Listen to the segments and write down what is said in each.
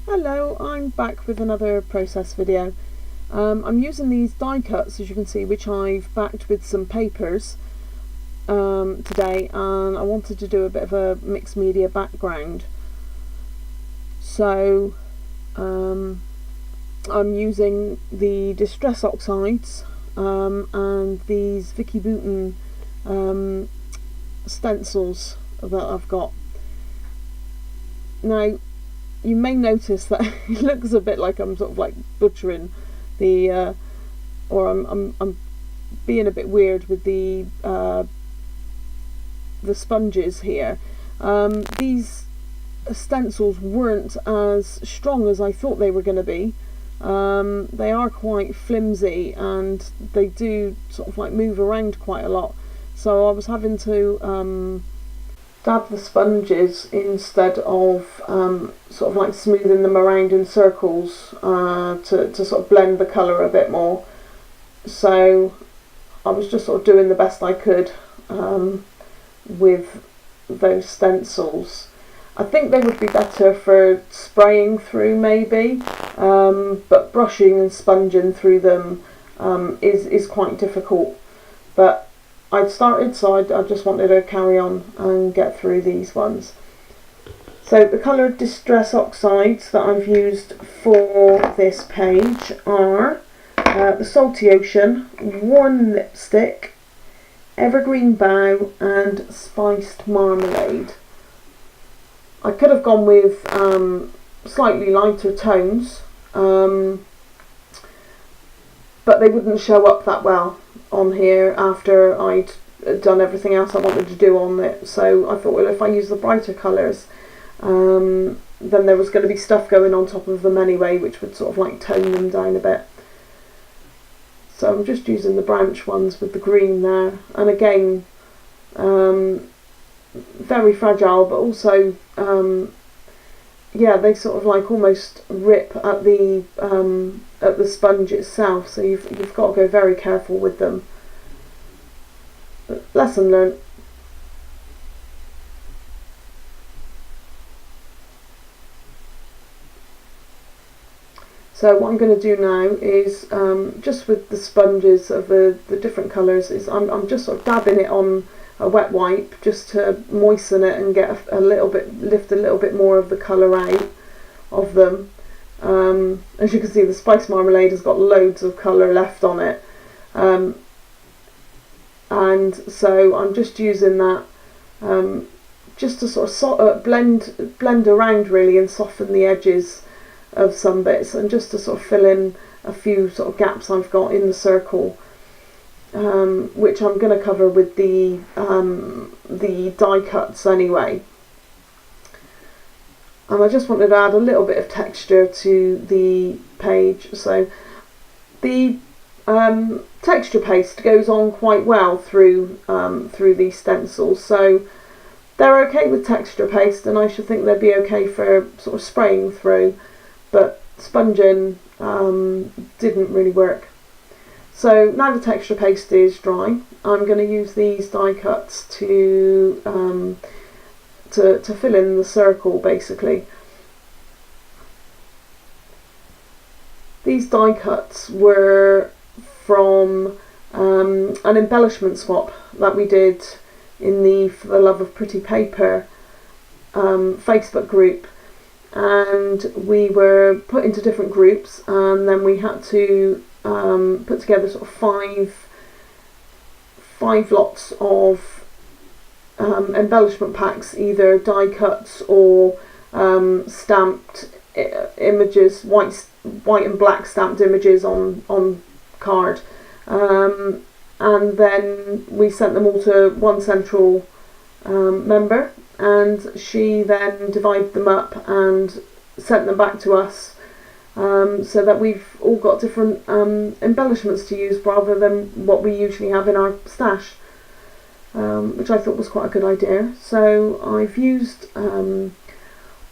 Hello, I'm back with another process video. I'm using these die cuts, as you can see, which I've backed with some papers today, and I wanted to do a bit of a mixed media background. So I'm using the Distress Oxides and these Vicky Bouton stencils that I've got. Now, you may notice that it looks a bit like I'm sort of like butchering the, or I'm being a bit weird with the sponges here. These stencils weren't as strong as I thought they were going to be. They are quite flimsy and they do sort of like move around quite a lot. So I was having to dab the sponges instead of sort of like smoothing them around in circles to sort of blend the colour a bit more. So I was just sort of doing the best I could with those stencils. I think they would be better for spraying through maybe, but brushing and sponging through them is quite difficult. But I'd started, so I just wanted to carry on and get through these ones. So the colour Distress Oxides that I've used for this page are the Salty Ocean, Warm Lipstick, Evergreen Bough and Spiced Marmalade. I could have gone with slightly lighter tones, but they wouldn't show up that well on here after I'd done everything else I wanted to do on it. So I thought, well, if I use the brighter colours, then there was going to be stuff going on top of them anyway, which would sort of like tone them down a bit. So I'm just using the branch ones with the green there, and again, very fragile, but also yeah, they sort of like almost rip at the sponge itself, so you've got to go very careful with them. But lesson learnt. So what I'm going to do now is just with the sponges of the different colours, is I'm just sort of dabbing it on a wet wipe just to moisten it and get a little bit, lift a little bit more of the colour out of them. As you can see, the Spice Marmalade has got loads of colour left on it, and so I'm just using that just to sort of blend around really and soften the edges of some bits, and just to sort of fill in a few sort of gaps I've got in the circle, which I'm going to cover with the die cuts anyway. And I just wanted to add a little bit of texture to the page. So the texture paste goes on quite well through these stencils, so they're okay with texture paste, and I should think they'd be okay for sort of spraying through, but sponging didn't really work. So now the texture paste is dry, I'm going to use these die cuts to fill in the circle basically. These die cuts were from an embellishment swap that we did in the For the Love of Pretty Paper Facebook group, and we were put into different groups, and then we had to put together sort of five lots of embellishment packs, either die cuts or stamped images, white and black stamped images on card, and then we sent them all to one central member, and she then divided them up and sent them back to us, so that we've all got different embellishments to use rather than what we usually have in our stash, which I thought was quite a good idea. So I've used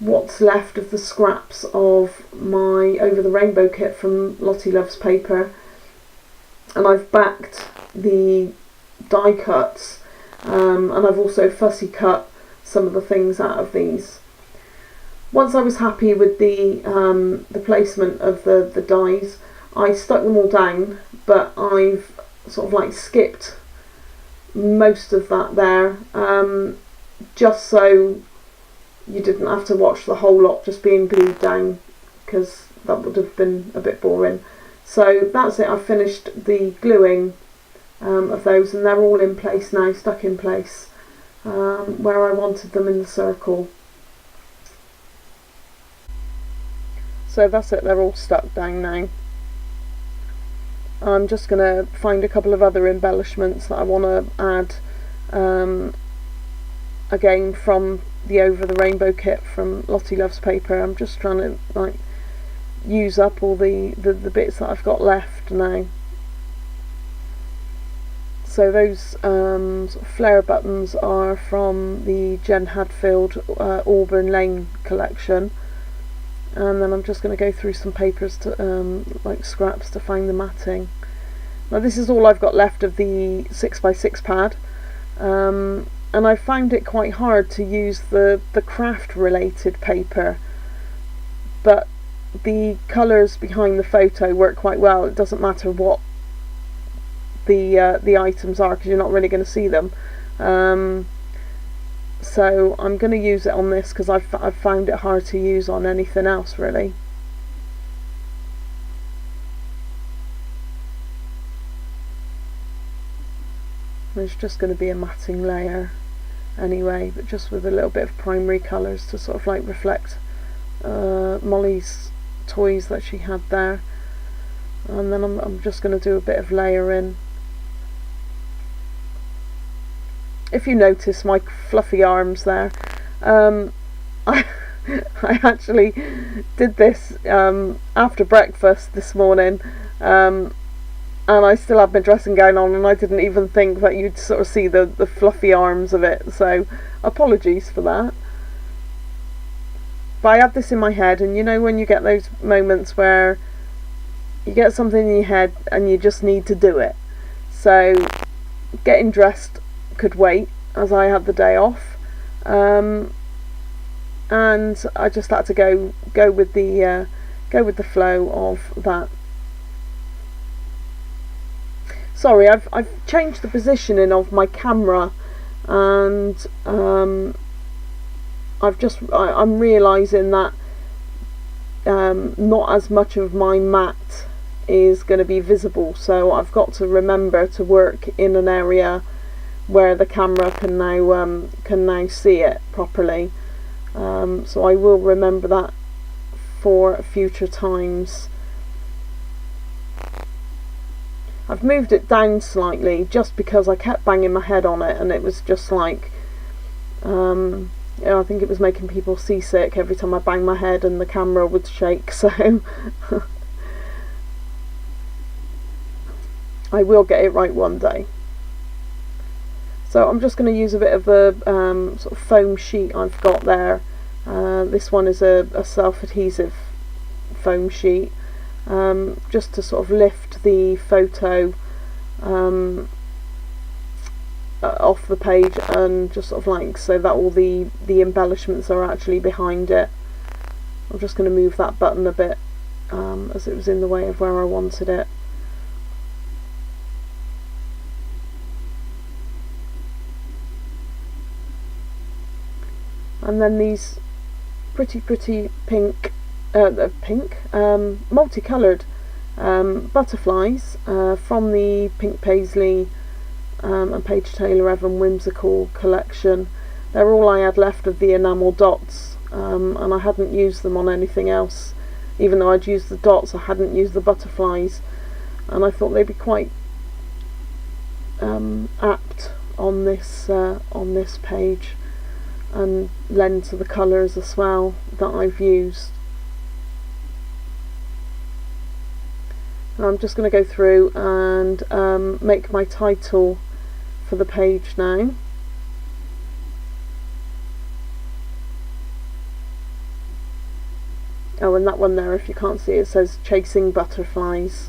what's left of the scraps of my Over the Rainbow kit from Lottie Loves Paper, and I've backed the die cuts, and I've also fussy cut some of the things out of these. once I was happy with the placement of the dies, I stuck them all down, but I've sort of like skipped most of that there, just so you didn't have to watch the whole lot just being glued down, because that would have been a bit boring. So that's it, I've finished the gluing of those, and they're all in place now, stuck in place where I wanted them in the circle. So that's it, they're all stuck down now. I'm just going to find a couple of other embellishments that I want to add, again from the Over the Rainbow kit from Lottie Loves Paper. I'm just trying to like use up all the bits that I've got left now. So those sort of flare buttons are from the Jen Hadfield Auburn Lane collection. And then I'm just going to go through some papers to like scraps to find the matting. Now this is all I've got left of the 6x6 pad, and I found it quite hard to use the craft related paper, but the colours behind the photo work quite well. It doesn't matter what the items are, because you're not really going to see them. So I'm going to use it on this because I've found it hard to use on anything else really. There's just going to be a matting layer anyway, but just with a little bit of primary colours to sort of like reflect Molly's toys that she had there. And then I'm just going to do a bit of layering. If you notice my fluffy arms there, I actually did this after breakfast this morning, and I still had my dressing gown on, and I didn't even think that you'd sort of see the fluffy arms of it, so apologies for that. But I had this in my head, and you know when you get those moments where you get something in your head and you just need to do it. So getting dressed could wait, as I had the day off, and I just had to go with the flow of that. Sorry, I've changed the positioning of my camera, and I'm realising that not as much of my mat is going to be visible, so I've got to remember to work in an area where the camera can now see it properly. So I will remember that for future times. I've moved it down slightly just because I kept banging my head on it, and it was just like I think it was making people seasick every time I banged my head and the camera would shake, so I will get it right one day. So I'm just going to use a bit of the sort of foam sheet I've got there. This one is a self-adhesive foam sheet, just to sort of lift the photo off the page, and just sort of like so that all the embellishments are actually behind it. I'm just going to move that button a bit, as it was in the way of where I wanted it. And then these pretty pink multicoloured butterflies from the Pink Paisley and Paige Taylor Evan Whimsical collection. They're all I had left of the enamel dots, and I hadn't used them on anything else. Even though I'd used the dots, I hadn't used the butterflies, and I thought they'd be quite apt on this page, and lend to the colours as well that I've used. And I'm just going to go through and make my title for the page now. Oh, and that one there, if you can't see it, says Chasing Butterflies.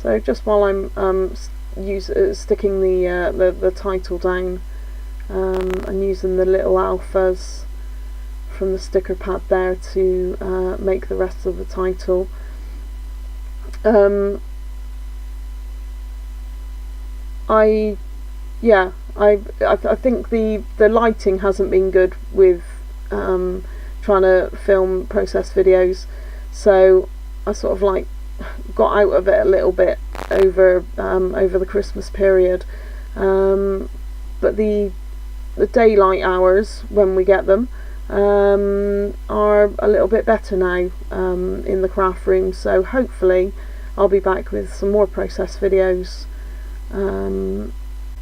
So just while I'm sticking the title down, and using the little alphas from the sticker pad there to make the rest of the title. I think the lighting hasn't been good with trying to film process videos, so I sort of like got out of it a little bit over the Christmas period, but the daylight hours when we get them are a little bit better now in the craft room, so hopefully I'll be back with some more process videos.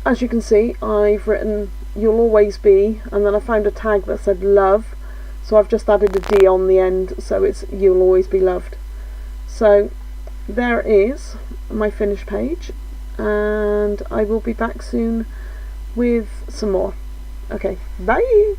As you can see, I've written "You'll Always Be," and then I found a tag that said "Love," so I've just added a D on the end, so it's "You'll Always Be Loved." So there is my finished page, and I will be back soon with some more. Okay, bye!